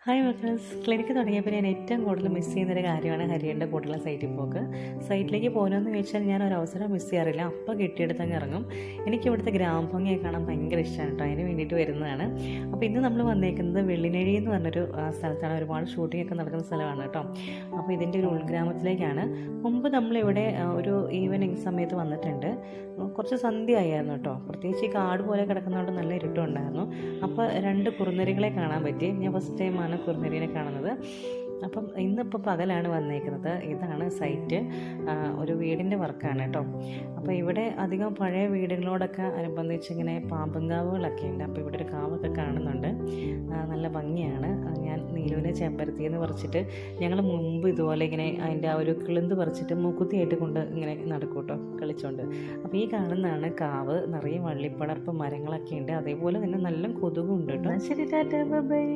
Hi മക്കൾസ്, clinic തുടങ്ങിയപ്പോൾ ഞാൻ ഏറ്റവും കൂടുതൽ മിസ് ചെയ്യുന്നൊരു കാര്യമാണ് ഹരിയൻ്റെ കൂടെയുള്ള സൈറ്റിൽ പോക്ക്. സൈറ്റിലേക്ക് പോകണമെന്ന് ചോദിച്ചാൽ ഞാൻ ഒരു അവസരം മിസ് ചെയ്യാറില്ല, അപ്പോൾ കിട്ടിയെടുത്തങ്ങ് ഇറങ്ങും. എനിക്ക് ഇവിടുത്തെ ഗ്രാമഭംഗിയെ കാണാൻ ഭയങ്കര ഇഷ്ടമാണ് കേട്ടോ, അതിന് വേണ്ടിയിട്ട് വരുന്നതാണ്. അപ്പോൾ ഇന്ന് നമ്മൾ വന്നേക്കുന്നത് വെള്ളിനഴി എന്ന് പറഞ്ഞൊരു സ്ഥലത്താണ്. ഒരുപാട് ഷൂട്ടിംഗ് ഒക്കെ നടക്കുന്ന സ്ഥലമാണ് കേട്ടോ. അപ്പോൾ ഇതിൻ്റെ ഒരു ഉൾഗ്രാമത്തിലേക്കാണ്. മുമ്പ് നമ്മളിവിടെ ഒരു ഈവനിങ് സമയത്ത് വന്നിട്ടുണ്ട്. കുറച്ച് സന്ധ്യ ആയിരുന്നു കേട്ടോ. പ്രത്യേകിച്ച് ഈ കാട് പോലെ കിടക്കുന്നതുകൊണ്ട് നല്ല ഇരുട്ടുണ്ടായിരുന്നു. അപ്പോൾ 2 കുറുനരികളെ കാണാൻ പറ്റി. ഞാൻ ഫസ്റ്റ് ടൈമാണ് കുറുനരിനെ കാണുന്നത്. അപ്പം ഇന്നിപ്പോൾ പകലാണ് വന്നേക്കുന്നത്. ഇതാണ് സൈറ്റ്, ഒരു വീടിൻ്റെ വർക്കാണ് കേട്ടോ. അപ്പോൾ ഇവിടെ അധികം പഴയ വീടുകളോടൊക്കെ അനുബന്ധിച്ച് ഇങ്ങനെ പാമ്പുംകാവുകളൊക്കെ ഉണ്ട്. അപ്പോൾ ഇവിടെ ഒരു കാവൊക്കെ കാണുന്നുണ്ട്, നല്ല ഭംഗിയാണ്. ഞാൻ നീലുവിനെ ചെമ്പരത്തി എന്ന് പറിച്ചിട്ട് ഞങ്ങൾ മുമ്പ് ഇതുപോലെ ഇങ്ങനെ അതിൻ്റെ ആ ഒരു കിളിന്ത് പറിച്ചിട്ട് മൂക്കുത്തിയായിട്ട് കൊണ്ട് ഇങ്ങനെ നടക്കും കേട്ടോ, കളിച്ചുകൊണ്ട്. അപ്പോൾ ഈ കാണുന്നതാണ് കാവ്. നിറയെ വള്ളിപ്പടർപ്പ് മരങ്ങളൊക്കെ ഉണ്ട്. അതേപോലെ തന്നെ നല്ല കൊതുകുണ്ട് കേട്ടോ. ശരി, ടാറ്റാ, ബൈ.